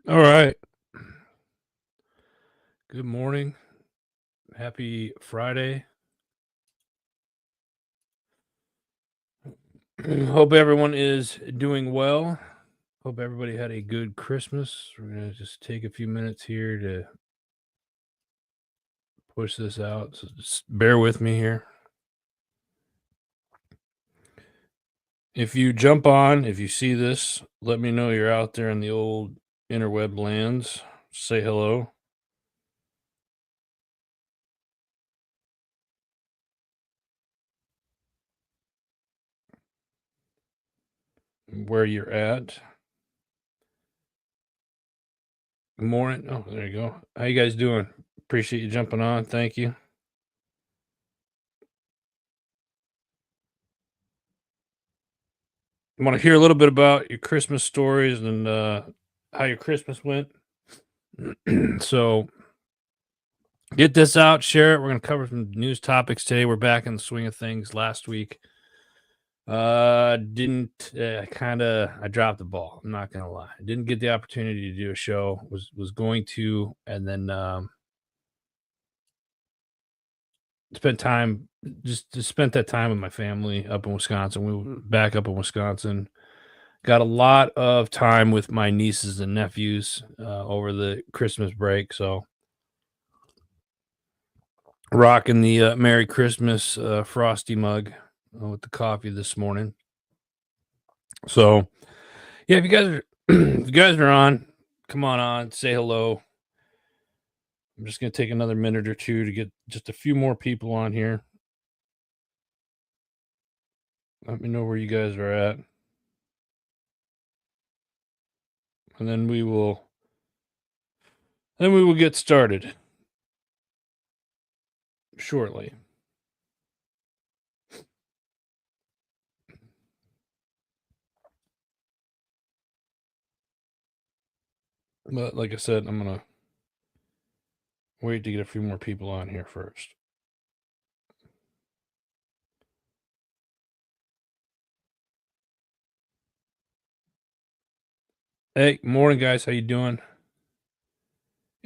All right. Good morning. Happy Friday. Hope everyone is doing well. Hope everybody had a good Christmas. We're going to just take a few minutes here to push this out. So just bear with me here. If you jump on, if you see this, let me know you're out there in the old interweb lands. Say hello. Where you're at. Good morning. Oh, there you go. How you guys doing? Appreciate you jumping on. Thank you. I want to hear a little bit about your Christmas stories and how your Christmas went. So get this out, share it. We're going to cover some news topics today. We're back in the swing of things. Last week, didn't kind of I dropped the ball. I'm not gonna lie. I didn't get the opportunity to do a show. Was going to, and then spent time just spent that time with my family up in Wisconsin. We were back up in Wisconsin. Got a lot of time with my nieces and nephews over the Christmas break. So rocking the Merry Christmas frosty mug with the coffee this morning. So yeah, if you guys are if you guys are on, come on, say hello. I'm just gonna take another minute or two to get just a few more people on here. Let me know where you guys are at, and then we will get started shortly. But like I said, I'm gonna wait to get a few more people on here first. Hey, morning guys, how you doing?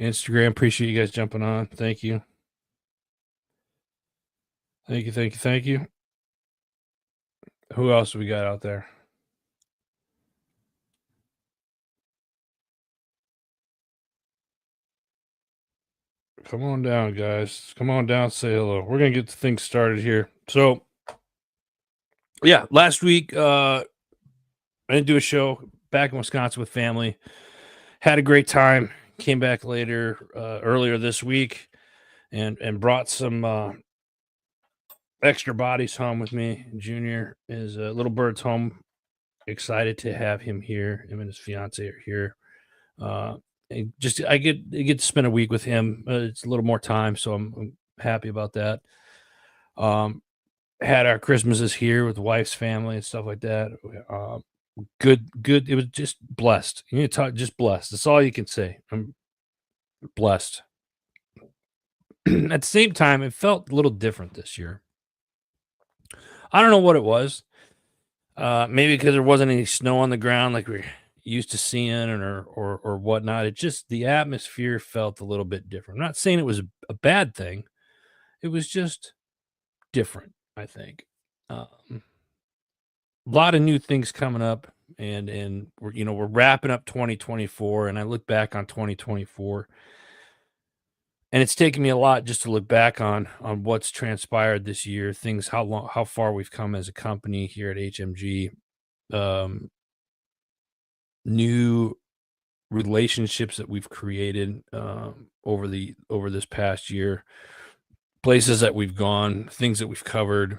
Instagram, appreciate you guys jumping on. Thank you. Thank you, thank you, thank you. Who else we got out there? Come on down, guys. Come on down, say hello. We're gonna get the thing started here. So yeah, last week I didn't do a show back in Wisconsin with family. Had a great time. Came back later, earlier this week, and brought some extra bodies home with me. Junior is little bird's home. Excited to have him here. Him and his fiance are here. Uh, and just I get to spend a week with him. It's a little more time, so I'm happy about that. Um, had our Christmases here with the wife's family and stuff like that. Good. It was just blessed. You need to talk just blessed. That's all you can say. I'm blessed. At the same time, it felt a little different this year. I don't know what it was. Maybe because there wasn't any snow on the ground like we're used to seeing or whatnot. It just the atmosphere felt a little bit different. I'm not saying it was a bad thing. It was just different, I think. A lot of new things coming up, and we're wrapping up 2024, and I look back on 2024, and it's taken me a lot just to look back on what's transpired this year, things how far we've come as a company here at HMG, um, new relationships that we've created over this past year, places that we've gone, things that we've covered,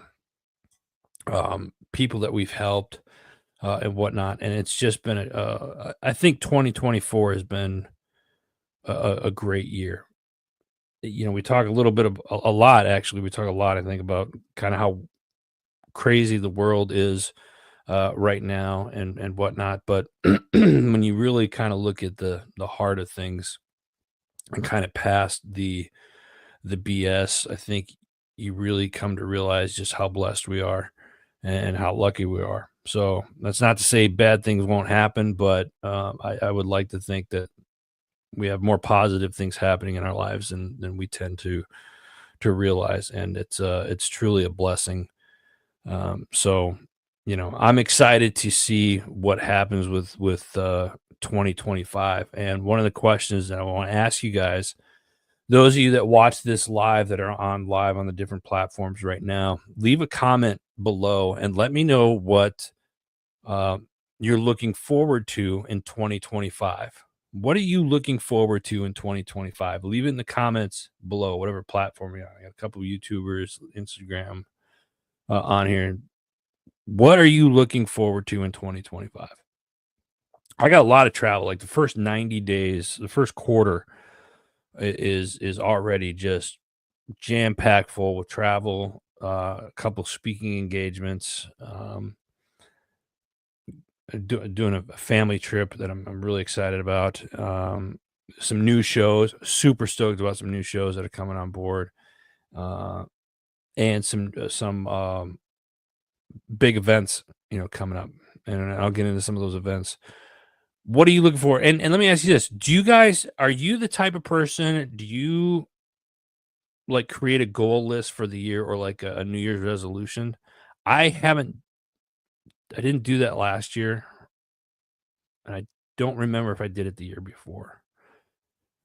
people that we've helped, and whatnot. And it's just been I think 2024 has been a great year. We talk a little bit of a lot actually. We talk a lot, I think, about kind of how crazy the world is right now and whatnot. But when you really kind of look at the heart of things and kind of past the BS, I think you really come to realize just how blessed we are and how lucky we are. So that's not to say bad things won't happen, but I would like to think that we have more positive things happening in our lives than we tend to realize, and it's truly a blessing. So, I'm excited to see what happens with 2025. And one of the questions that I want to ask you guys, those of you that watch this live, that are on live on the different platforms right now, leave a comment below and let me know what uh, you're looking forward to in 2025. What are you looking forward to in 2025? Leave it in the comments below, whatever platform you're on. I got a couple of YouTubers, Instagram on here. What are you looking forward to in 2025? I got a lot of travel. Like the first 90 days, the first quarter is already just jam packed full with travel. A couple speaking engagements. Doing a family trip that I'm really excited about. Some new shows. Super stoked about some new shows that are coming on board. Uh, and some big events, coming up. And I'll get into some of those events. What are you looking for? And let me ask you this. Are you the type of person, do you like create a goal list for the year, or like a New Year's resolution? I haven't I didn't do that last year, and I don't remember if I did it the year before.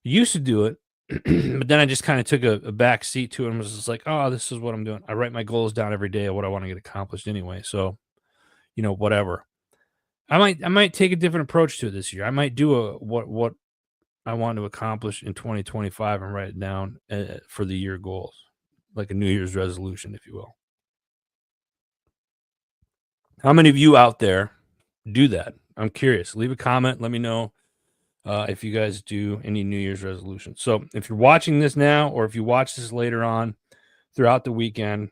Used to do it, but then I just kind of took a back seat to it and was just like, oh, this is what I'm doing. I write my goals down every day of what I want to get accomplished anyway. So, whatever. I might take a different approach to it this year. I might do what I want to accomplish in 2025 and write it down for the year goals, like a New Year's resolution, if you will. How many of you out there do that? I'm curious. Leave a comment. Let me know if you guys do any New Year's resolutions. So if you're watching this now, or if you watch this later on throughout the weekend,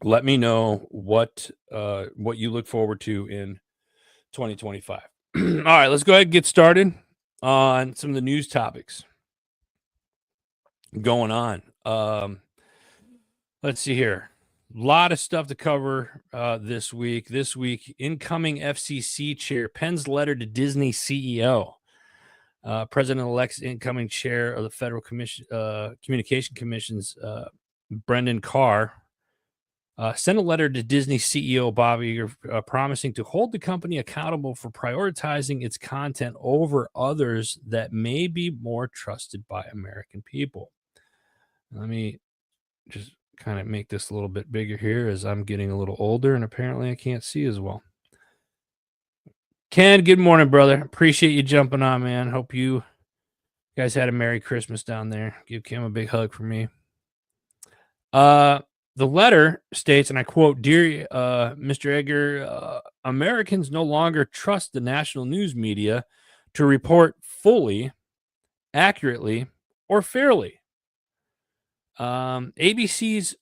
let me know what you look forward to in 2025. All right, let's go ahead and get started on some of the news topics going on. Let's see here. A lot of stuff to cover this week. This week, incoming FCC chair pens letter to Disney CEO. President-elect's incoming chair of the Federal Communication Commission's Brendan Carr sent a letter to Disney CEO Bob Iger promising to hold the company accountable for prioritizing its content over others that may be more trusted by American people. Let me just kind of make this a little bit bigger here, as I'm getting a little older and apparently I can't see as well. Ken, good morning, brother. Appreciate you jumping on, man. Hope you guys had a Merry Christmas down there. Give Kim a big hug for me. The letter states, and I quote, "Dear Mr. Edgar, Americans no longer trust the national news media to report fully, accurately, or fairly. ABC's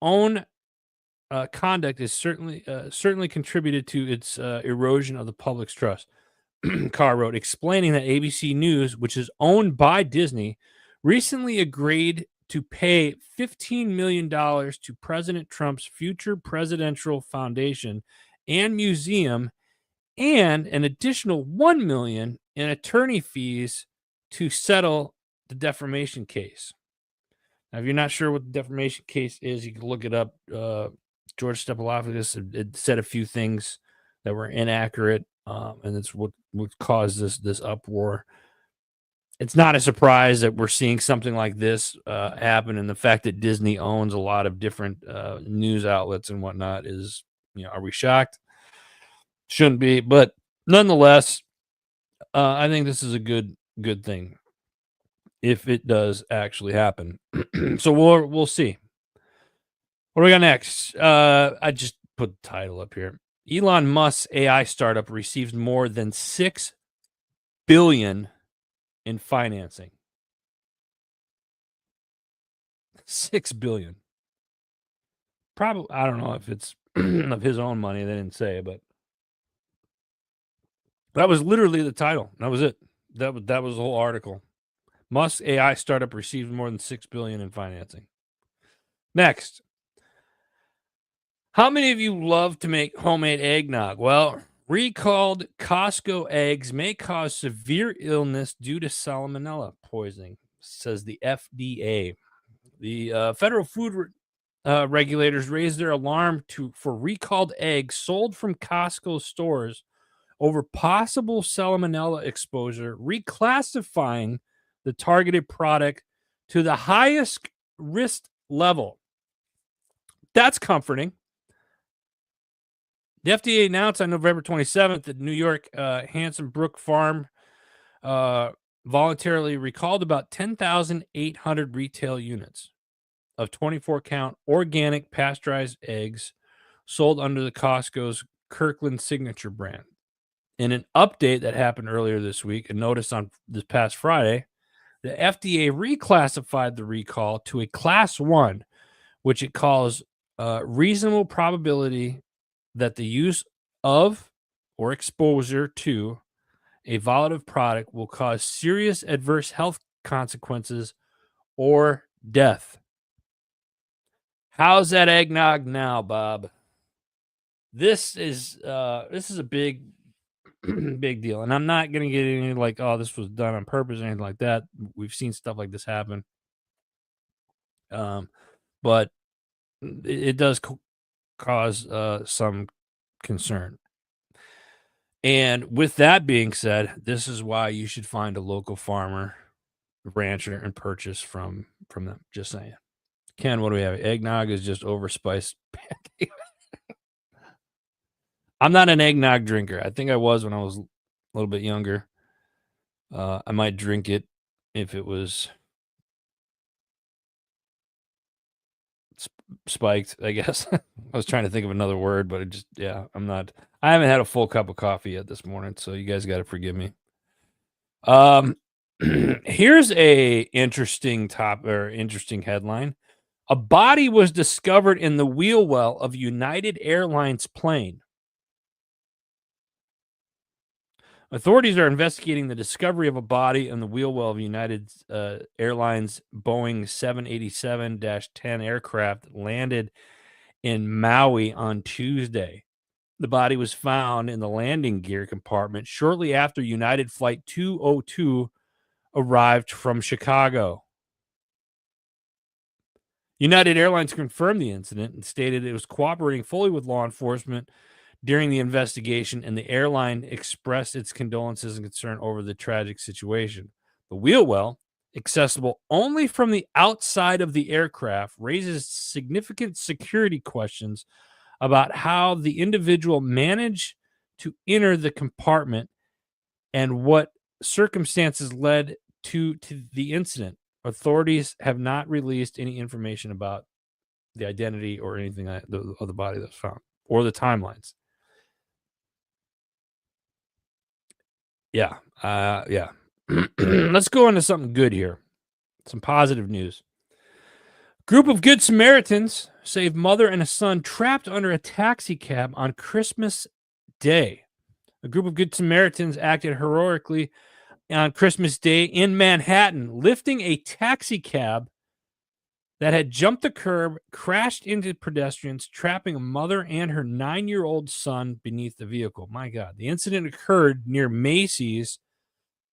own conduct is certainly contributed to its erosion of the public's trust." Carr wrote, explaining that ABC News, which is owned by Disney, recently agreed to pay $15 million to President Trump's future presidential foundation and museum, and an additional $1 million in attorney fees to settle the defamation case. Now, if you're not sure what the defamation case is, you can look it up. George Stephanopoulos had said a few things that were inaccurate, and it's what caused this uproar. It's not a surprise that we're seeing something like this happen, and the fact that Disney owns a lot of different news outlets and whatnot is, are we shocked? Shouldn't be, but nonetheless, I think this is a good thing if it does actually happen. So we'll see. What do we got next? I just put the title up here. Elon Musk's AI startup receives more than $6 billion in financing. $6 billion. Probably, I don't know if it's of his own money. They didn't say, but that was literally the title. That was it. That was the whole article. Musk's AI startup receives more than $6 billion in financing. Next. How many of you love to make homemade eggnog? Well, Recalled Costco eggs may cause severe illness due to salmonella poisoning, says the FDA. The federal food regulators raised their alarm for recalled eggs sold from Costco stores over possible salmonella exposure, reclassifying the targeted product to the highest risk level. That's comforting. The FDA announced on November 27th that New York Hanson Brook Farm voluntarily recalled about 10,800 retail units of 24-count organic pasteurized eggs sold under the Costco's Kirkland Signature brand. In an update that happened earlier this week, and notice on this past Friday, the FDA reclassified the recall to a Class 1, which it calls reasonable probability that the use of or exposure to a volatile product will cause serious adverse health consequences or death. How's that eggnog now, Bob? This is a big big deal. And I'm not gonna get any like, oh, this was done on purpose or anything like that. We've seen stuff like this happen. But it does cause some concern. And with that being said, this is why you should find a local farmer, rancher, and purchase from them. Just saying. Ken, what do we have? Eggnog is just overspiced. I'm not an eggnog drinker. I think I was when I was a little bit younger. I might drink it if it was spiked, I guess. I was trying to think of another word, but I haven't had a full cup of coffee yet this morning, so you guys got to forgive me. Here's a interesting interesting headline. A body was discovered in the wheel well of United Airlines plane. Authorities are investigating the discovery of a body in the wheel well of United Airlines Boeing 787-10 aircraft landed in Maui on Tuesday. The body was found in the landing gear compartment shortly after United Flight 202 arrived from Chicago. United Airlines confirmed the incident and stated it was cooperating fully with law enforcement during the investigation, and the airline expressed its condolences and concern over the tragic situation. The wheel well, accessible only from the outside of the aircraft, raises significant security questions about how the individual managed to enter the compartment and what circumstances led to the incident. Authorities have not released any information about the identity or anything of the body that was found or the timelines. Yeah. Yeah. Let's go into something good here. Some positive news. Group of Good Samaritans saved mother and a son trapped under a taxi cab on Christmas Day. A group of Good Samaritans acted heroically on Christmas Day in Manhattan, lifting a taxi cab that had jumped the curb, crashed into pedestrians, trapping a mother and her 9-year-old son beneath the vehicle. My God. The incident occurred near Macy's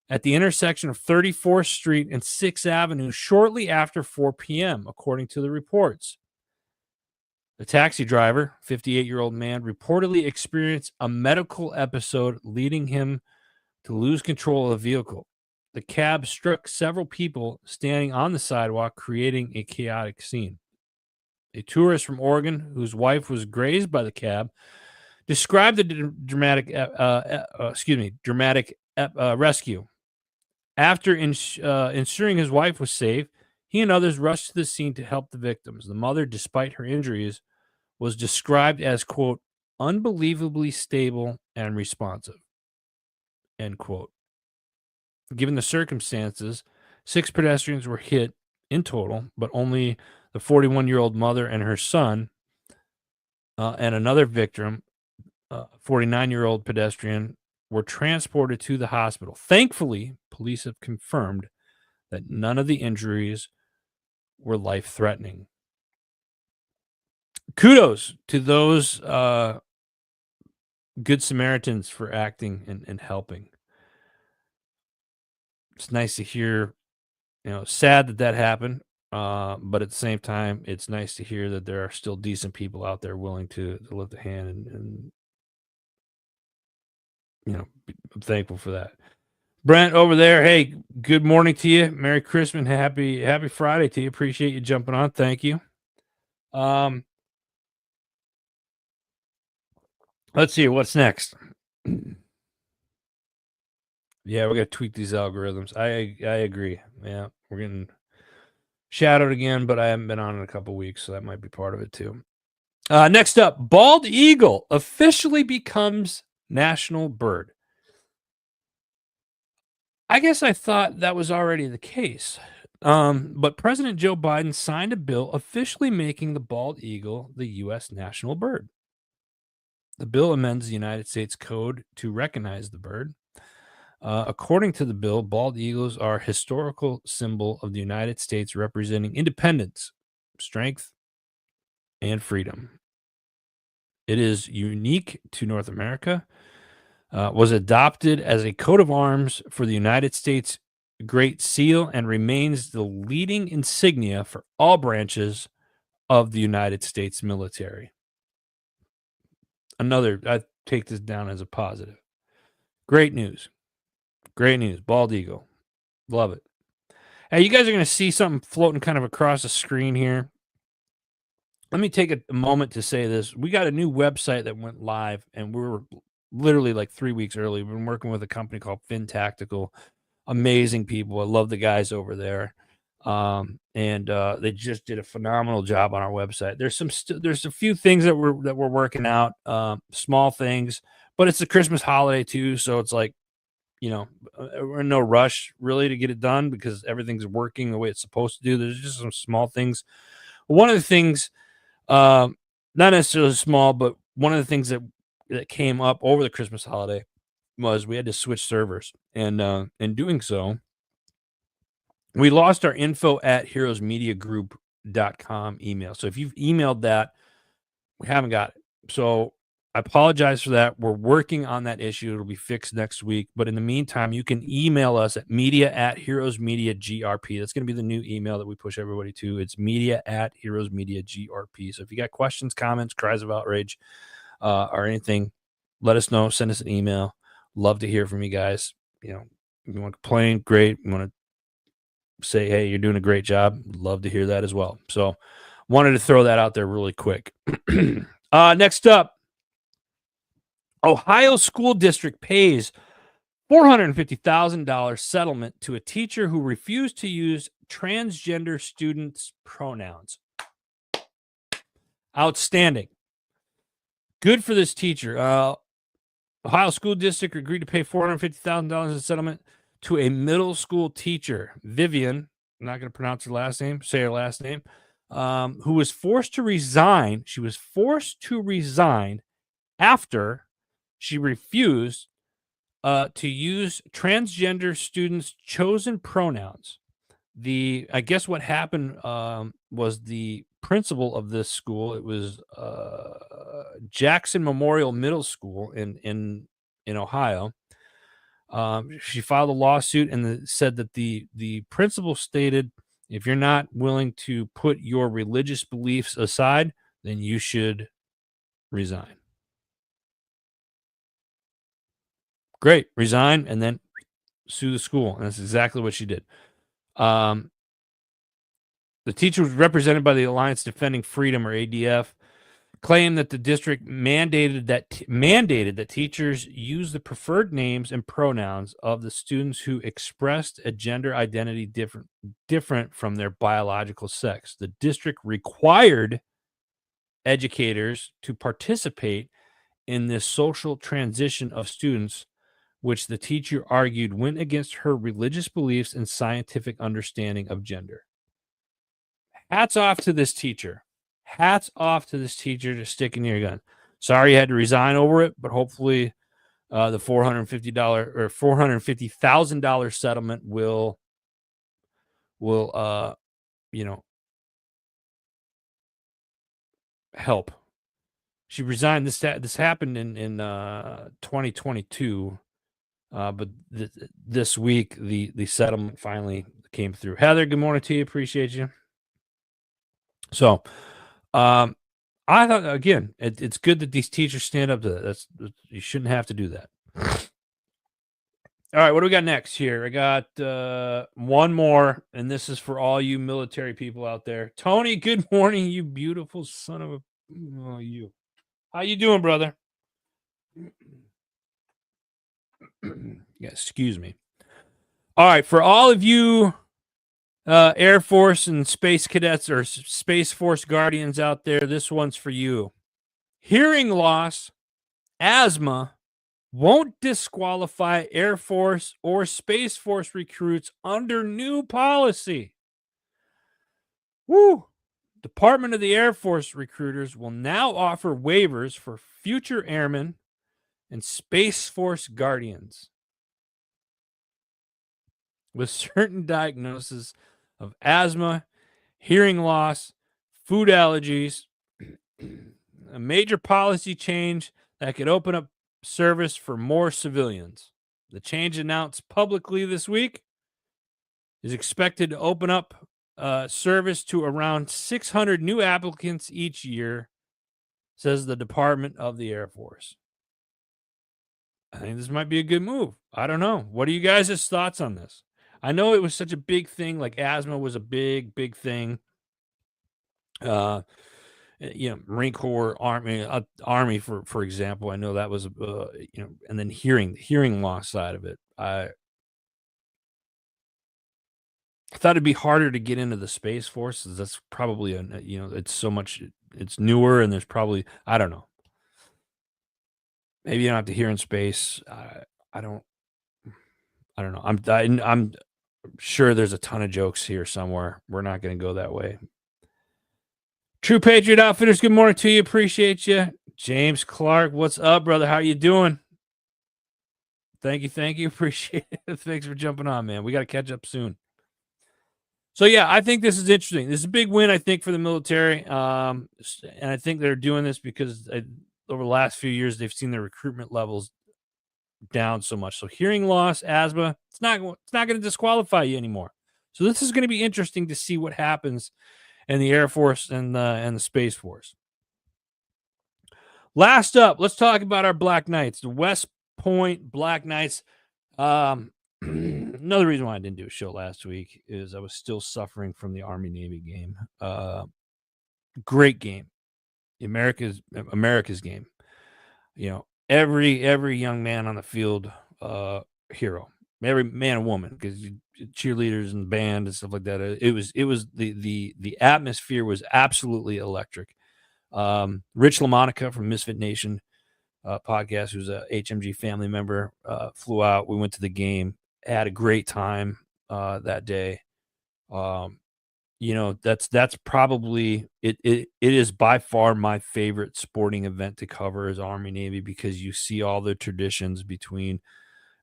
at the intersection of 34th Street and 6th Avenue shortly after 4 p.m., according to the reports. The taxi driver, 58-year-old man, reportedly experienced a medical episode leading him to lose control of the vehicle. The cab struck several people standing on the sidewalk, creating a chaotic scene. A tourist from Oregon, whose wife was grazed by the cab, described the dramatic rescue. After ensuring his wife was safe, he and others rushed to the scene to help the victims. The mother, despite her injuries, was described as, quote, unbelievably stable and responsive, end quote. Given the circumstances, 6 pedestrians were hit in total, but only the 41-year-old mother and her son and another victim, 49-year-old pedestrian, were transported to the hospital. Thankfully, police have confirmed that none of the injuries were life-threatening. Kudos to those good Samaritans for acting and helping. It's nice to hear, sad that happened. But at the same time, it's nice to hear that there are still decent people out there willing to lift a hand and I'm thankful for that. Brent over there, hey, good morning to you. Merry Christmas, happy Friday to you. Appreciate you jumping on. Thank you. Let's see what's next. Yeah, we got to tweak these algorithms. I agree. Yeah, we're getting shadowed again, but I haven't been on in a couple weeks, so that might be part of it too. Next up, bald eagle officially becomes national bird. I guess I thought that was already the case. But President Joe Biden signed a bill officially making the bald eagle the U.S. national bird. The bill amends the United States Code to recognize the bird. According to the bill, bald eagles are a historical symbol of the United States representing independence, strength, and freedom. It is unique to North America, was adopted as a coat of arms for the United States Great Seal, and remains the leading insignia for all branches of the United States military. I take this down as a positive. Great news. Great news. Bald eagle. Love it. Hey, you guys are going to see something floating kind of across the screen here. Let me take a moment to say this. We got a new website that went live, and we were literally like 3 weeks early. We've been working with a company called Fin Tactical. Amazing people. I love the guys over there. And they just did a phenomenal job on our website. There's a few things that we're working out, small things, but it's the Christmas holiday too, so it's like, we're in no rush really to get it done because everything's working the way it's supposed to do. There's just some small things. One of the things, not necessarily small, but one of the things that came up over the Christmas holiday was we had to switch servers, and in doing so, we lost our info at heroesmediagroup.com email. So if you've emailed that, we haven't got it. So I apologize for that. We're working on that issue. It'll be fixed next week. But in the meantime, you can email us at media@heroesmediagrp. That's going to be the new email that we push everybody to. It's media@heroesmediagrp. So if you got questions, comments, cries of outrage, or anything, let us know. Send us an email. Love to hear from you guys. If you want to complain, great. You want to say, hey, you're doing a great job. Love to hear that as well. So wanted to throw that out there really quick. Next up, Ohio school district pays $450,000 settlement to a teacher who refused to use transgender students' pronouns. Outstanding. Good for this teacher. Ohio school district agreed to pay $450,000 in settlement to a middle school teacher, Vivian, I'm not going to pronounce say her last name, who was forced to resign. She was forced to resign after she refused to use transgender students' chosen pronouns. I guess what happened was the principal of this school, it was Jackson Memorial Middle School in Ohio. She filed a lawsuit and said that the principal stated, if you're not willing to put your religious beliefs aside, then you should resign. Great. Resign and then sue the school. And that's exactly what she did. The teacher was represented by the Alliance Defending Freedom, or ADF, claimed that the district mandated that teachers use the preferred names and pronouns of the students who expressed a gender identity different from their biological sex. The district required educators to participate in this social transition of students, which the teacher argued went against her religious beliefs and scientific understanding of gender. Hats off to this teacher. Hats off to this teacher to sticking to your gun. Sorry you had to resign over it, but hopefully the $450 or $450,000 settlement will help. She resigned. This happened in 2022, but this week the settlement finally came through. Heather, good morning to you. Appreciate you. So, um, I thought again, it's good that these teachers stand up to that. You shouldn't have to do that. All right, what do we got next here? I got one more, and this is for all you military people out there. Tony, good morning, you beautiful son of a you. How you doing, brother? Yeah, excuse me. All right, for all of you Air Force and Space Cadets or Space Force Guardians out there, this one's for you. Hearing loss, asthma won't disqualify Air Force or Space Force recruits under new policy. Woo! Department of the Air Force recruiters will now offer waivers for future airmen and Space Force Guardians with certain diagnoses of asthma, hearing loss, food allergies, a major policy change that could open up service for more civilians. The change announced publicly this week is expected to open up service to around 600 new applicants each year, says the Department of the Air Force. I think this might be a good move. I don't know. What are you guys' thoughts on this? I know it was such a big thing, like asthma was a big, big thing. Marine Corps, Army, for example. I know that was, and then hearing loss side of it. I thought it'd be harder to get into the Space Force. That's probably it's newer, and there's probably, I don't know. Maybe you don't have to hear in space. I don't know. I'm sure there's a ton of jokes here somewhere. We're not going to go that way. True Patriot Outfitters, good morning to you. Appreciate you. James Clark, what's up, brother? How you doing? Thank you. Appreciate it. Thanks for jumping on, man. We got to catch up soon. So, yeah, I think this is interesting. This is a big win, I think, for the military. And I think they're doing this because over the last few years, they've seen their recruitment levels down so much. So hearing loss, asthma, it's not going to disqualify you anymore. So this is going to be interesting to see what happens in the Air Force and the Space Force. Last up, let's talk about our Black Knights, the West Point Black Knights. Another reason why I didn't do a show last week is I was still suffering from the Army-Navy game. Great game. America's game. Every young man on the field, hero. Every man and woman, because cheerleaders and band and stuff like that. It was the atmosphere was absolutely electric. Rich LaMonica from Misfit Nation podcast, who's a HMG family member, flew out. We went to the game, had a great time that day. That's probably it is by far my favorite sporting event to cover is Army Navy, because you see all the traditions between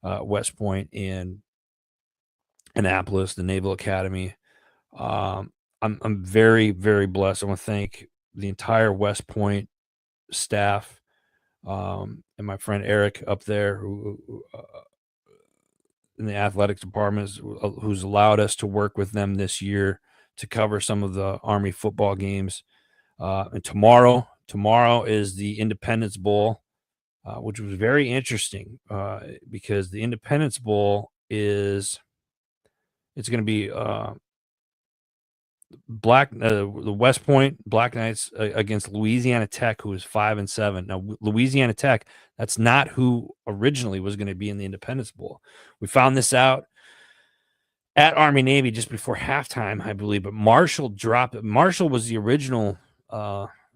West Point and Annapolis, the Naval Academy. I'm very, very blessed. I want to thank the entire West Point staff and my friend Eric up there, who in the athletics department, who's allowed us to work with them this year to cover some of the Army football games. And tomorrow is the Independence Bowl, which was very interesting because the Independence Bowl it's going to be the West Point Black Knights against Louisiana Tech, who is 5-7. Now, Louisiana Tech, that's not who originally was going to be in the Independence Bowl. We found this out at Army Navy just before halftime, I believe. But Marshall was the original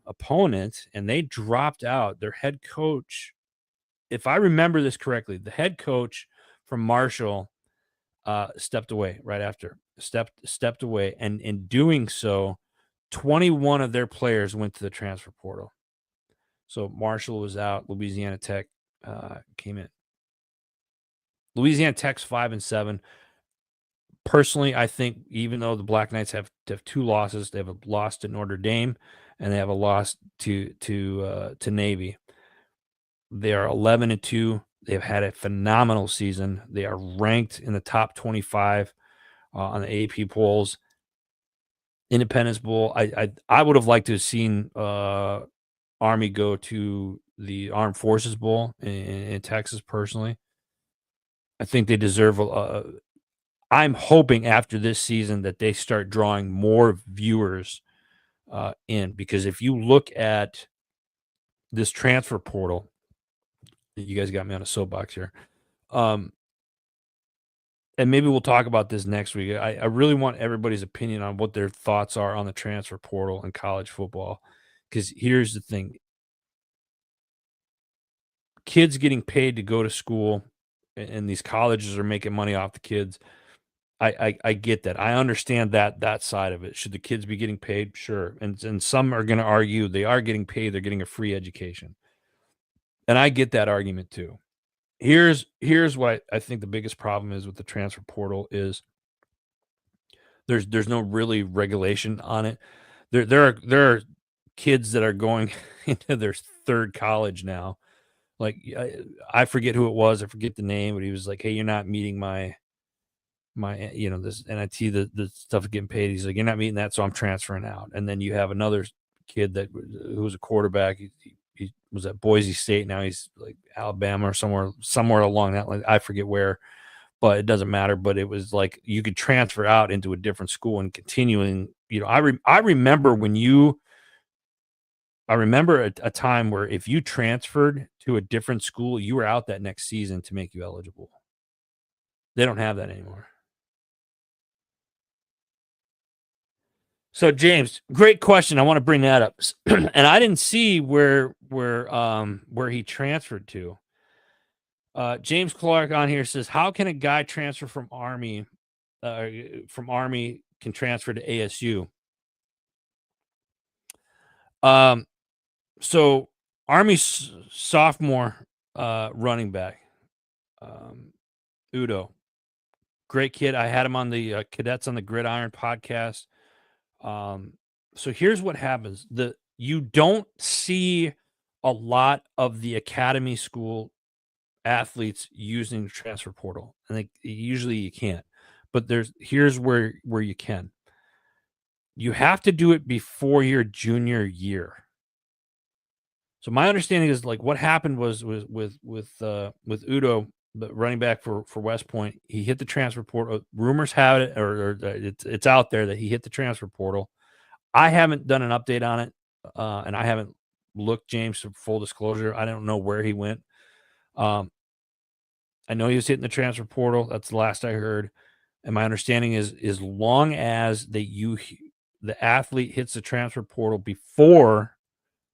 opponent, and they dropped out. Their head coach, if I remember this correctly, the head coach from Marshall stepped away right after. Stepped away, and in doing so, 21 of their players went to the transfer portal. So Marshall was out. Louisiana Tech came in. Louisiana Tech's 5-7. Personally, I think even though the Black Knights have 2 losses, they have a loss to Notre Dame and they have a loss to Navy. They are 11-2. They've had a phenomenal season. They are ranked in the top 25 on the AP polls. Independence Bowl. I would have liked to have seen Army go to the Armed Forces Bowl in Texas. Personally, I think they deserve I'm hoping after this season that they start drawing more viewers in, because if you look at this transfer portal, you guys got me on a soapbox here. Um, and maybe we'll talk about this next week. I really want everybody's opinion on what their thoughts are on the transfer portal and college football. Because here's the thing: kids getting paid to go to school, and these colleges are making money off the kids. I get that. I understand that side of it. Should the kids be getting paid? Sure. And some are going to argue they are getting paid. They're getting a free education, and I get that argument too. Here's what I think the biggest problem is with the transfer portal is there's no really regulation on it. There are kids that are going into their third college now. Like I forget who it was. I forget the name, but he was like, "Hey, you're not meeting my this NIT, the stuff of getting paid." He's like, "You're not meeting that, so I'm transferring out." And then you have another kid who was a quarterback. He was at Boise State. Now he's like Alabama or somewhere along that line. I forget where, but it doesn't matter. But it was like you could transfer out into a different school and continuing. I remember I remember a time where if you transferred to a different school, you were out that next season to make you eligible. They don't have that anymore. So James, great question. I want to bring that up, and I didn't see where he transferred to. James Clark on here says, "How can a guy transfer from Army? From Army can transfer to ASU?" So Army sophomore running back, Udo, great kid. I had him on the Cadets on the Gridiron podcast. So here's what happens: you don't see a lot of the academy school athletes using the transfer portal, and usually you can't. But here's where you can. You have to do it before your junior year. So my understanding is like what happened was with Udo, the running back for West Point. He hit the transfer portal. Rumors have it, or it's out there that he hit the transfer portal. I haven't done an update on it, and I haven't looked, James, for full disclosure. I don't know where he went. I know he was hitting the transfer portal. That's the last I heard. And my understanding is as long as the athlete hits the transfer portal before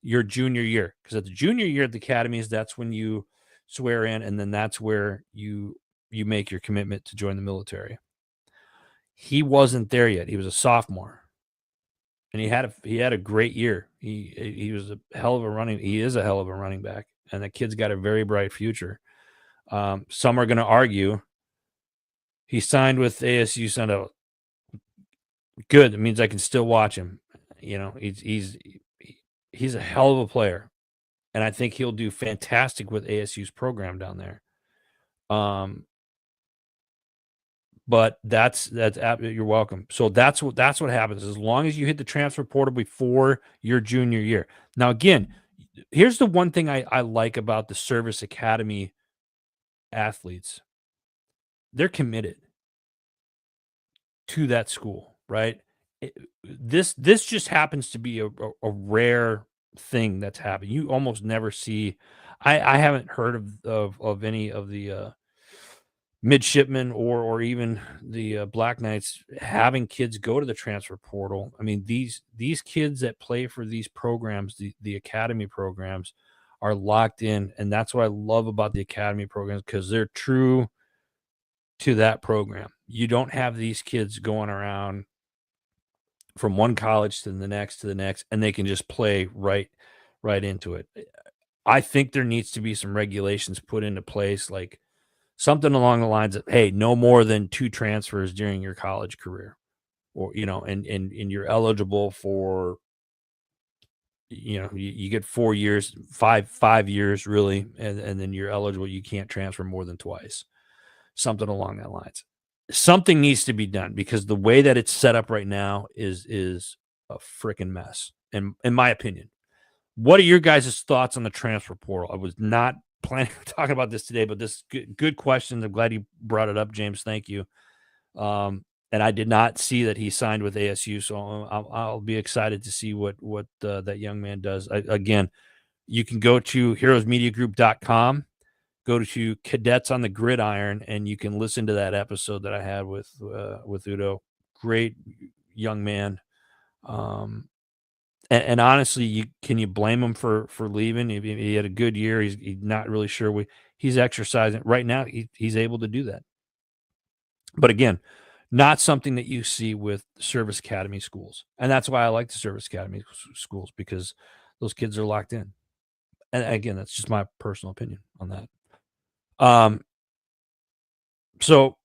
your junior year, because at the junior year at the academies, that's when you swear in, and then that's where you make your commitment to join the military. He wasn't there yet. He was a sophomore, and he had a great year. He was a hell of a running. He is a hell of a running back, and the kid's got a very bright future. Some are going to argue he signed with ASU Sunday. Good. It means I can still watch him. He's a hell of a player, and I think he'll do fantastic with ASU's program down there. But that's you're welcome. So that's what happens as long as you hit the transfer portal before your junior year. Now, again, here's the one thing I like about the service academy athletes. They're committed to that school, right? This just happens to be a rare thing that's happened. You almost never see. I haven't heard of any of the midshipmen or even the Black Knights having kids go to the transfer portal. I mean, these kids that play for these programs, the academy programs, are locked in, and that's what I love about the academy programs, because they're true to that program. You don't have these kids going around from one college to the next, and they can just play right into it. I think there needs to be some regulations put into place, like something along the lines of, hey, no more than 2 transfers during your college career, or and you're eligible for you get 4 years, 5 years really, and then you're eligible. You can't transfer more than twice, something along that lines. Something needs to be done because the way that it's set up right now is a freaking mess, in my opinion. What are your guys' thoughts on the transfer portal? I was not planning on talking about this today, but this good question. I'm glad you brought it up, James. Thank you. And I did not see that he signed with ASU, so I'll be excited to see what that young man does. Again, you can go to heroesmediagroup.com, go to Cadets on the Gridiron, and you can listen to that episode that I had with Udo. Great young man. And honestly, can you blame him for leaving? He had a good year. He's not really sure. He's exercising right now. He's able to do that. But again, not something that you see with service academy schools, and that's why I like the service academy schools, because those kids are locked in. And again, that's just my personal opinion on that. So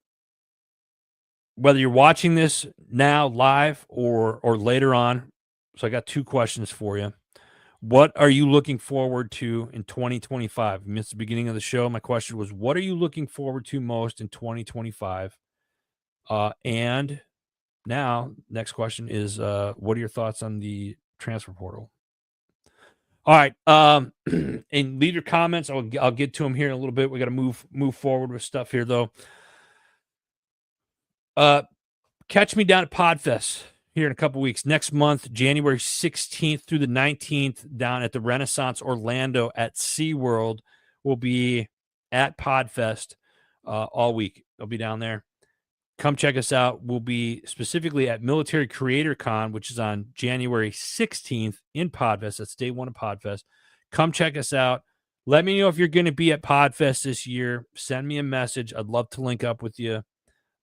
whether you're watching this now live or later on, so I got two questions for you. What are you looking forward to in 2025? I missed the beginning of the show. My question was, what are you looking forward to most in 2025? And now, next question is, what are your thoughts on the transfer portal? All right, and leave your comments. I'll get to them here in a little bit. We got to move forward with stuff here, though. Catch me down at Podfest here in a couple weeks. Next month, January 16th through the 19th, down at the Renaissance Orlando at SeaWorld. We'll be at Podfest all week. I'll be down there. Come check us out. We'll be specifically at Military Creator Con, which is on January 16th in Podfest. That's day one of Podfest. Come check us out. Let me know if you're going to be at Podfest this year. Send me a message. I'd love to link up with you.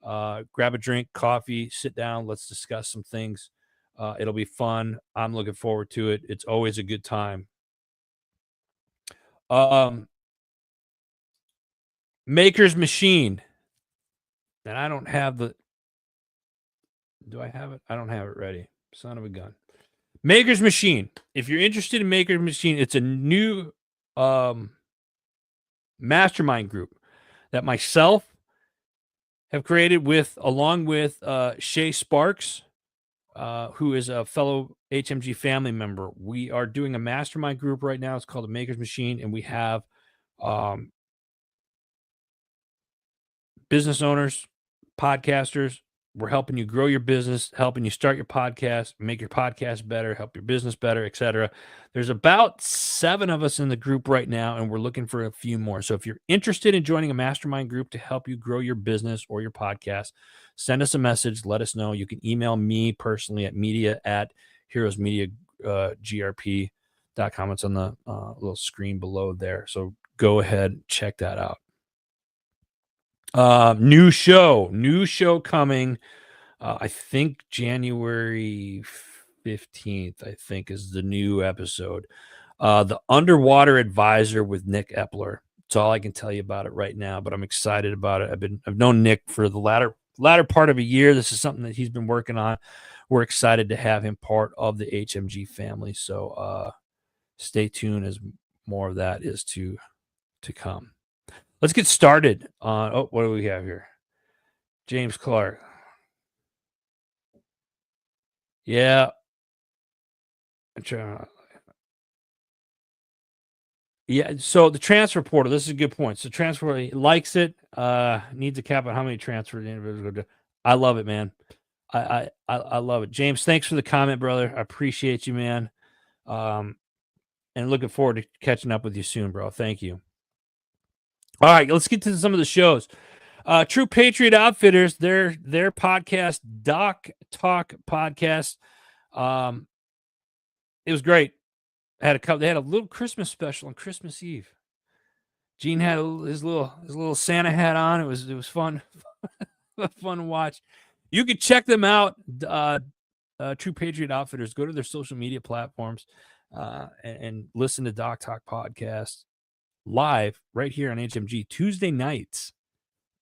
Grab a drink, coffee, sit down. Let's discuss some things. It'll be fun. I'm looking forward to it. It's always a good time. Maker's Machine. And I don't have the... Do I have it? I don't have it ready. Son of a gun. Maker's Machine. If you're interested in Maker's Machine, it's a new mastermind group that myself have created along with Shay Sparks, who is a fellow HMG family member. We are doing a mastermind group right now. It's called the Maker's Machine, and we have business owners, podcasters. We're helping you grow your business, helping you start your podcast, make your podcast better, help your business better, etc. There's about 7 of us in the group right now, and we're looking for a few more. So if you're interested in joining a mastermind group to help you grow your business or your podcast, send us a message. Let us know. You can email me personally at media@heroesmediagrp.com. It's on the little screen below there. So go ahead, check that out. New show coming. I think January 15th, I think, is the new episode. The Underwater Advisor with Nick Epler. That's all I can tell you about it right now, but I'm excited about it. I've known Nick for the latter part of a year. This is something that he's been working on. We're excited to have him part of the HMG family. So stay tuned as more of that is to come. Let's get started on, what do we have here? James Clark. Yeah. Yeah, so the transfer portal, this is a good point. So transfer, he likes it, needs a cap on how many transfer individuals go to. I love it, man. I love it. James, thanks for the comment, brother. I appreciate you, man. And looking forward to catching up with you soon, bro. Thank you. All right, let's get to some of the shows. True Patriot Outfitters, their podcast, Doc Talk Podcast. It was great. They had a little Christmas special on Christmas Eve. Gene had his little Santa hat on. It was fun, fun to watch. You can check them out. True Patriot Outfitters. Go to their social media platforms and listen to Doc Talk Podcast live right here on HMG Tuesday nights.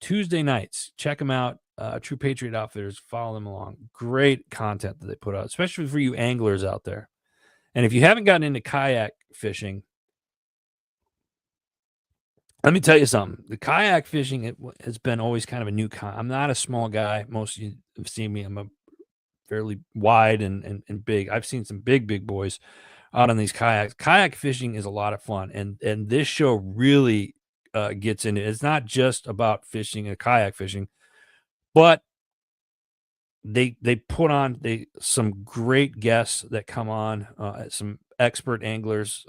Check them out. True Patriot Outfitters. Follow them along. Great content that they put out, especially for you anglers out there. And if you haven't gotten into kayak fishing, let me tell you something. The kayak fishing has been always kind of a new I'm not a small guy. Most of you have seen me. I'm a fairly wide and big. I've seen some big boys out on these kayaks. Kayak fishing is a lot of fun, and this show really gets into it. It's not just about fishing and kayak fishing, but they put on some great guests that come on, some expert anglers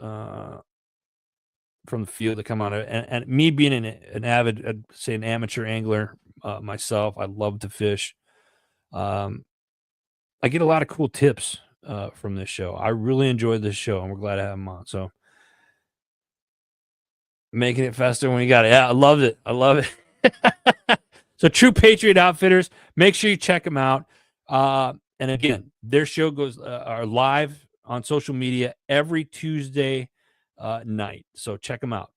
from the field that come on, and me being an avid, say an amateur angler myself, I love to fish. Um, I get a lot of cool tips from this show. I really enjoyed this show, and we're glad to have him on. So making it faster when you got it. Yeah, I loved it. I love it. So True Patriot Outfitters, make sure you check them out. And again, their show are live on social media every Tuesday night. So check them out.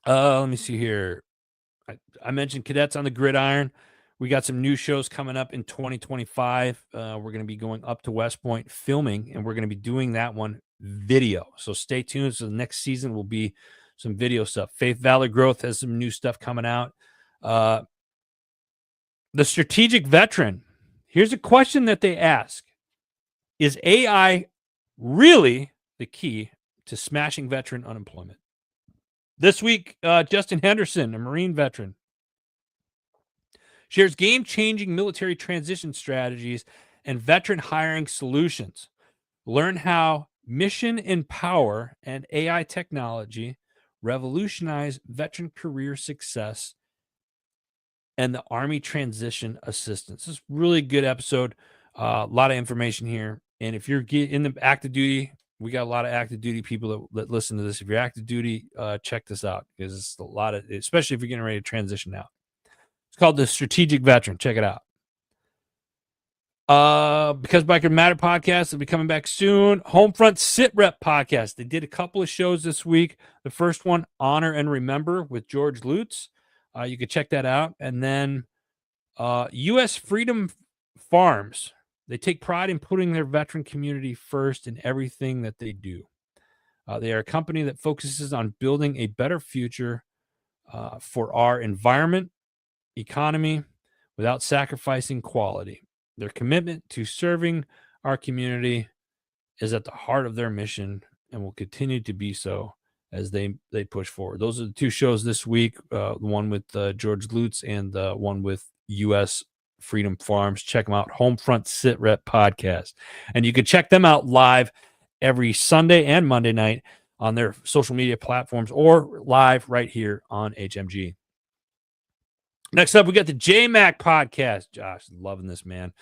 Let me see here. I mentioned Cadets on the Gridiron. We got some new shows coming up in 2025. We're going to be going up to West Point filming, and we're going to be doing that one video. So stay tuned. So the next season will be some video stuff. Faith Valley Growth has some new stuff coming out. The Strategic Veteran. Here's a question that they ask. Is AI really the key to smashing veteran unemployment? This week, Justin Henderson, a Marine veteran, shares game-changing military transition strategies and veteran hiring solutions. Learn how Mission Empower and AI technology revolutionize veteran career success and the Army Transition Assistance. This is a really good episode. A lot of information here. And if you're in the active duty, we got a lot of active duty people that listen to this. If you're active duty, check this out because it's a lot of, especially if you're getting ready to transition out. It's called The Strategic Veteran. Check it out. Because Biker Matter podcast will be coming back soon. Homefront Sit Rep podcast. They did a couple of shows this week. The first one, Honor and Remember with George Lutz. You could check that out. And then U.S. Freedom Farms. They take pride in putting their veteran community first in everything that they do. They are a company that focuses on building a better future for our environment, economy, without sacrificing quality. Their commitment to serving our community is at the heart of their mission and will continue to be so as they push forward. Those are the two shows this week, the one with George Lutz and the one with U.S. Freedom Farms. Check them out, Homefront Sit Rep podcast. And you can check them out live every Sunday and Monday night on their social media platforms or live right here on HMG. Next up, we got the JMac podcast. Josh, loving this, man.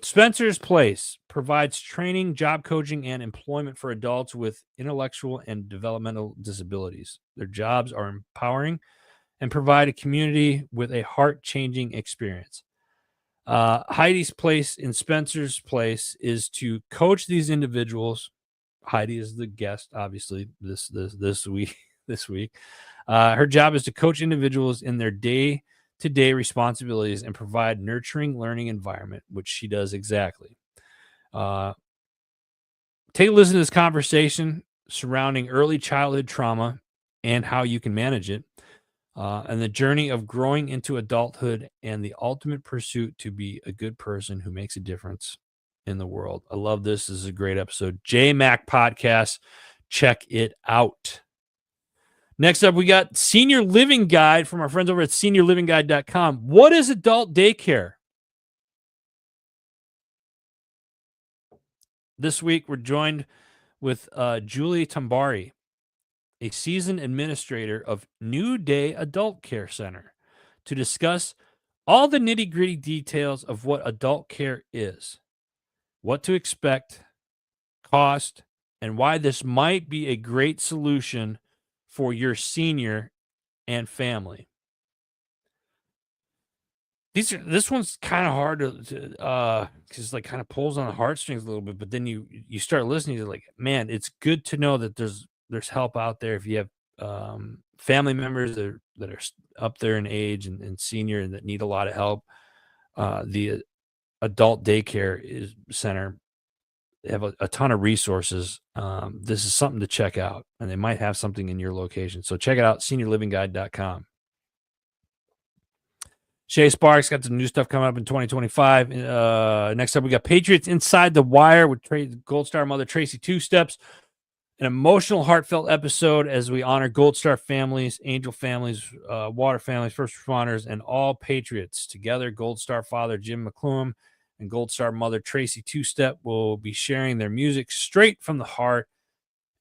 Spencer's Place provides training, job coaching, and employment for adults with intellectual and developmental disabilities. Their jobs are empowering and provide a community with a heart-changing experience. Heidi's place in Spencer's Place is to coach these individuals. Heidi is the guest, obviously, this week. This week, her job is to coach individuals in their day-to-day responsibilities and provide nurturing learning environment, which she does exactly. Take a listen to this conversation surrounding early childhood trauma and how you can manage it, and the journey of growing into adulthood and the ultimate pursuit to be a good person who makes a difference in the world. I love this. This is a great episode. JMac Podcast. Check it out. Next up, we got Senior Living Guide from our friends over at seniorlivingguide.com. What is adult daycare? This week, we're joined with Julie Tambari, a seasoned administrator of New Day Adult Care Center, to discuss all the nitty-gritty details of what adult care is, what to expect, cost, and why this might be a great solution for your senior and family. This one's kind of hard to because like kind of pulls on the heartstrings a little bit, but then you start listening to like, man, it's good to know that there's help out there if you have family members that are up there in age and senior and that need a lot of help. The adult daycare center have a ton of resources. This is something to check out, and they might have something in your location. So check it out, seniorlivingguide.com. Shay Sparks got some new stuff coming up in 2025. Next up, we got Patriots Inside the Wire with Gold Star mother Tracy Two Steps. An emotional, heartfelt episode as we honor Gold Star families, Angel families, Water families, first responders, and all Patriots. Together, Gold Star father Jim McClum and Gold Star mother Tracy Two Step will be sharing their music straight from the heart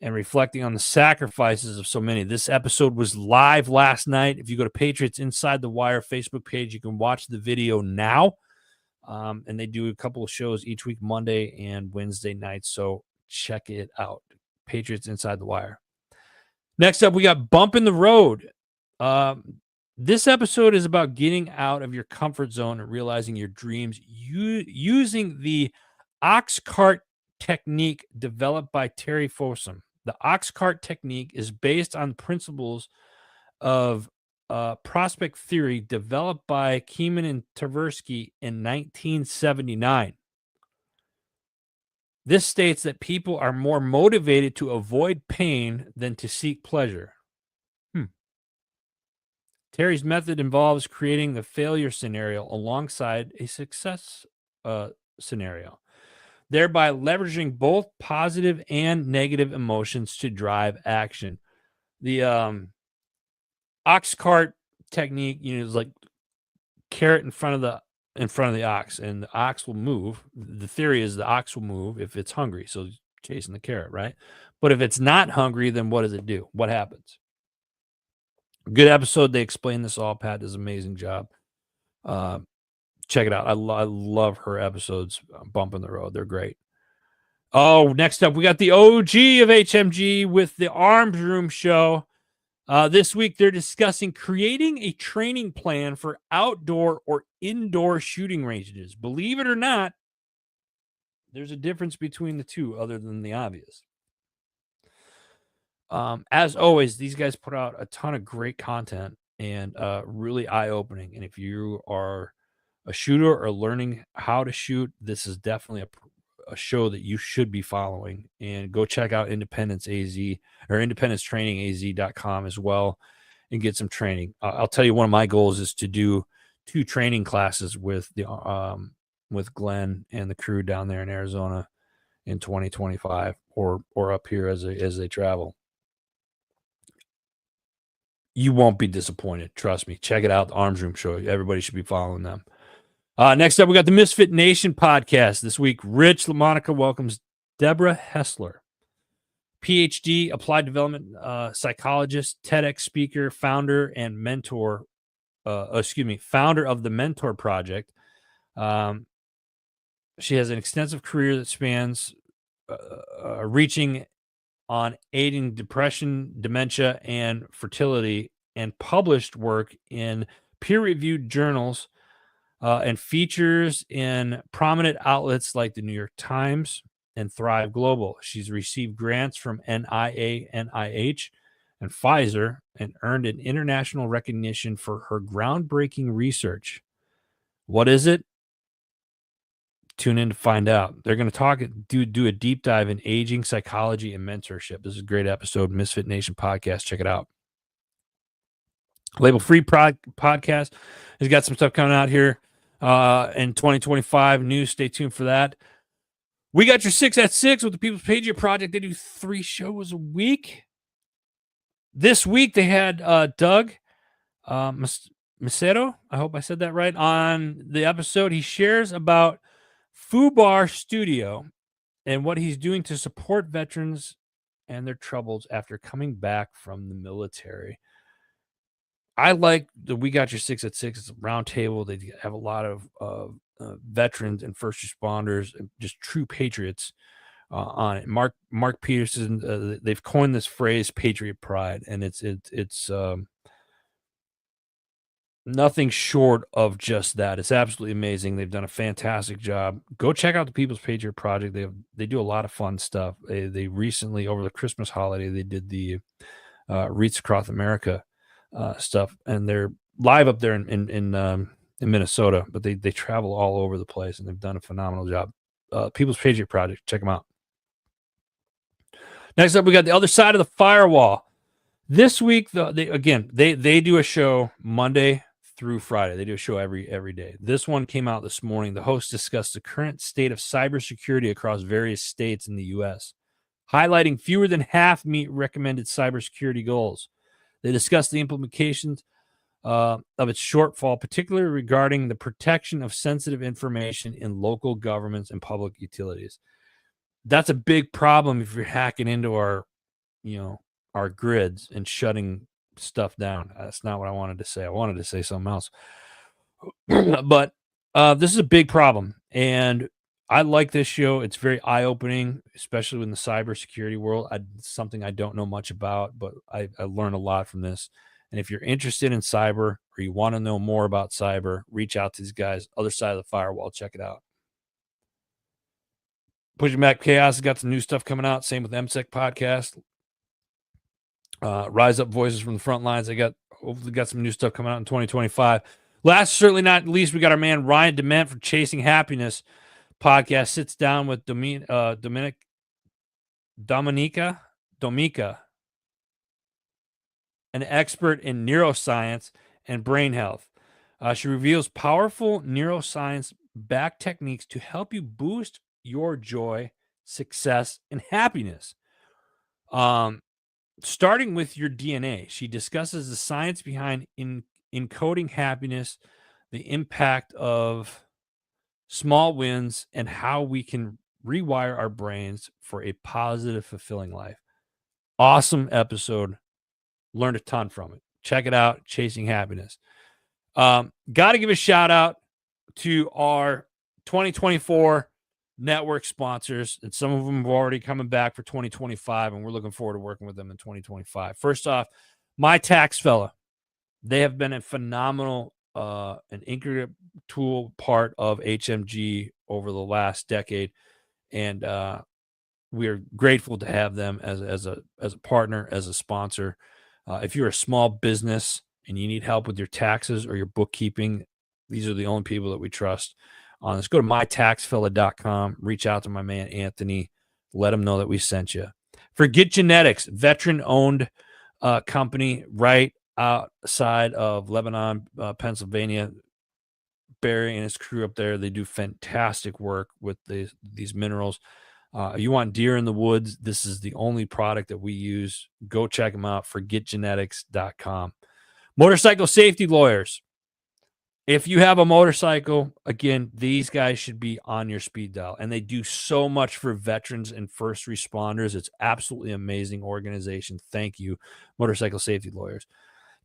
and reflecting on the sacrifices of so many. This episode was live last night. If you go to Patriots Inside the Wire Facebook page, you can watch the video now. And they do a couple of shows each week, Monday and Wednesday nights. So check it out. Patriots Inside the Wire. Next up, we got Bump in the Road. This episode is about getting out of your comfort zone and realizing your dreams using the ox cart technique developed by Terry Fossum. The ox cart technique is based on principles of prospect theory developed by Keeman and Tversky in 1979. This states that people are more motivated to avoid pain than to seek pleasure. Terry's method involves creating the failure scenario alongside a success scenario, thereby leveraging both positive and negative emotions to drive action. The ox cart technique, is like carrot in front of the ox, and the ox will move. The theory is the ox will move if it's hungry, so chasing the carrot, right? But if it's not hungry, then what does it do? What happens? Good episode. They explain this all. Pat does an amazing job. Check it out. I love her episodes. Bump in the Road. They're great. Oh, next up, we got the OG of HMG with the Arms Room Show. This week, they're discussing creating a training plan for outdoor or indoor shooting ranges. Believe it or not, there's a difference between the two other than the obvious. As always, these guys put out a ton of great content and really eye-opening. And if you are a shooter or learning how to shoot, this is definitely a show that you should be following. And go check out Independence AZ or IndependenceTrainingAZ.com as well and get some training. I'll tell you, one of my goals is to do 2 training classes with Glenn and the crew down there in Arizona in 2025 or up here as they travel. You won't be disappointed. Trust me. Check it out. The Arms Room Show. Everybody should be following them. Next up, we got the Misfit Nation podcast. This week, Rich LaMonica welcomes Deborah Hessler, PhD, applied development psychologist, TEDx speaker, founder and mentor. Founder of the Mentor Project. She has an extensive career that spans reaching on aiding depression, dementia, and fertility, and published work in peer-reviewed journals and features in prominent outlets like the New York Times and Thrive Global. She's received grants from NIA, NIH, and Pfizer, and earned an international recognition for her groundbreaking research. What is it? Tune in to find out. They're going to do a deep dive in aging, psychology, and mentorship. This is a great episode. Misfit Nation podcast. Check it out. Label Free podcast has got some stuff coming out here in 2025. News. Stay tuned for that. We got your 6 at 6 with the People's Patriot Project. They do 3 shows a week. This week they had Doug Macedo. I hope I said that right. On the episode, he shares about Fubar Studio and what he's doing to support veterans and their troubles after coming back from the military. I like the We Got Your 6 at 6. It's a round table. They have a lot of veterans and first responders, and just true patriots on it. Mark Peterson, they've coined this phrase "Patriot Pride," and it's nothing short of just that. It's absolutely amazing. They've done a fantastic job. Go check out the People's Patriot Project. They do a lot of fun stuff. They recently, over the Christmas holiday, they did the Wreaths Across America stuff, and they're live up there in Minnesota, but they travel all over the place, and they've done a phenomenal job. People's Patriot Project, check them out. Next up, we got the other side of the firewall. This week, they do a show Monday through Friday. They do a show every day. This one came out this morning. The host discussed the current state of cybersecurity across various states in the U.S., highlighting fewer than half meet recommended cybersecurity goals. They discussed the implications of its shortfall, particularly regarding the protection of sensitive information in local governments and public utilities. That's a big problem if you're hacking into our grids and shutting stuff down. That's not what I wanted to say. I wanted to say something else. But this is a big problem, and I like this show. It's very eye-opening, especially in the cybersecurity world. Something I don't know much about, but I learned a lot from this. And if you're interested in cyber or you want to know more about cyber, reach out to these guys. Other side of the firewall. Check it out. Pushing Back Chaos has got some new stuff coming out. Same with MSEC podcast. Rise Up Voices from the Front Lines. Hopefully got some new stuff coming out in 2025. Last, certainly not least, we got our man Ryan Dement from Chasing Happiness podcast. Sits down with Dominica, an expert in neuroscience and brain health. She reveals powerful neuroscience-backed techniques to help you boost your joy, success, and happiness. Starting with your DNA, she discusses the science behind encoding happiness, the impact of small wins, and how we can rewire our brains for a positive, fulfilling life. Awesome episode. Learned a ton from it. Check it out. Chasing Happiness. Got to give a shout out to our 2024 network sponsors, and some of them have already coming back for 2025, and we're looking forward to working with them in 2025. First off, My Tax Fella. They have been a phenomenal an integral tool part of HMG over the last decade, and we are grateful to have them as a partner, as a sponsor. If you're a small business and you need help with your taxes or your bookkeeping, these are the only people that we trust on this. Go to mytaxfella.com, reach out to my man Anthony, let him know that we sent you. Forget Genetics, veteran-owned company right outside of Lebanon, Pennsylvania. Barry and his crew up there, they do fantastic work with these minerals. You want deer in the woods, this is the only product that we use. Go check them out, forgetgenetics.com. Motorcycle Safety Lawyers. If you have a motorcycle, again, these guys should be on your speed dial, and they do so much for veterans and first responders. It's absolutely amazing organization. Thank you, Motorcycle Safety Lawyers.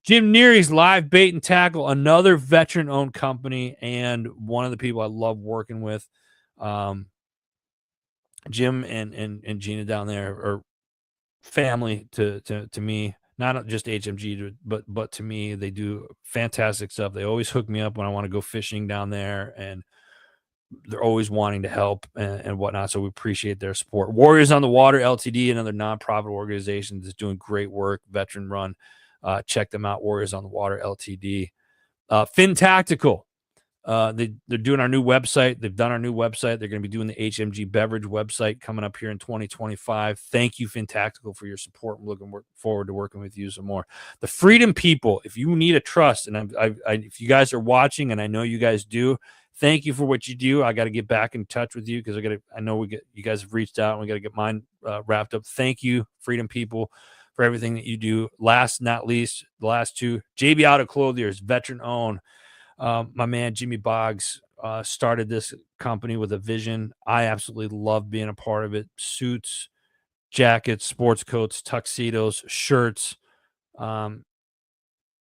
Jim Neary's Live Bait and Tackle, another veteran-owned company, and one of the people I love working with. Jim and Gina down there are family to me. Not just HMG, but to me, they do fantastic stuff. They always hook me up when I want to go fishing down there, and they're always wanting to help and whatnot. So we appreciate their support. Warriors on the Water LTD, another nonprofit organization that's doing great work, veteran run. Check them out, Warriors on the Water LTD. Fin Tactical. They're doing our new website. They've done our new website. They're going to be doing the HMG beverage website coming up here in 2025. Thank you, Fintactical, for your support. I'm looking forward to working with you some more. The Freedom People, if you need a trust, and if you guys are watching, and I know you guys do, thank you for what you do. I got to get back in touch with you because I know you guys have reached out, and we got to get mine wrapped up. Thank you, Freedom People, for everything that you do. Last not least, the last two, JB Auto Clothiers, veteran owned. My man Jimmy Boggs started this company with a vision. I absolutely love being a part of it. Suits, jackets, sports coats, tuxedos, shirts. If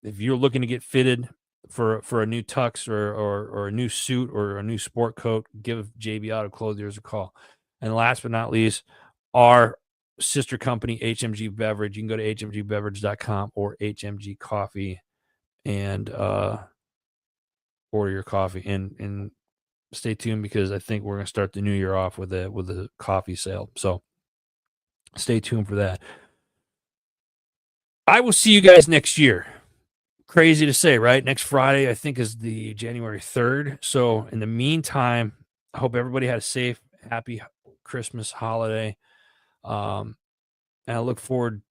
you're looking to get fitted for a new tux or a new suit or a new sport coat, give JB Auto Clothiers a call. And last but not least, our sister company, HMG Beverage. You can go to hmgbeverage.com or HMG Coffee and order your coffee, and stay tuned because I think we're going to start the new year off with a coffee sale. So stay tuned for that. I will see you guys next year. Crazy to say, right? Next Friday, I think, is the January 3rd. So in the meantime, I hope everybody had a safe, happy Christmas holiday. And I look forward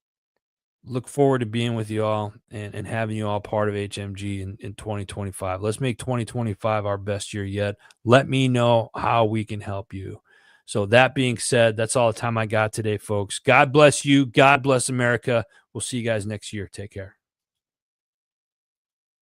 to being with you all and having you all part of HMG in 2025. Let's make 2025 our best year yet. Let me know how we can help you. So that being said, that's all the time I got today, folks. God bless you. God bless America. We'll see you guys next year. Take care.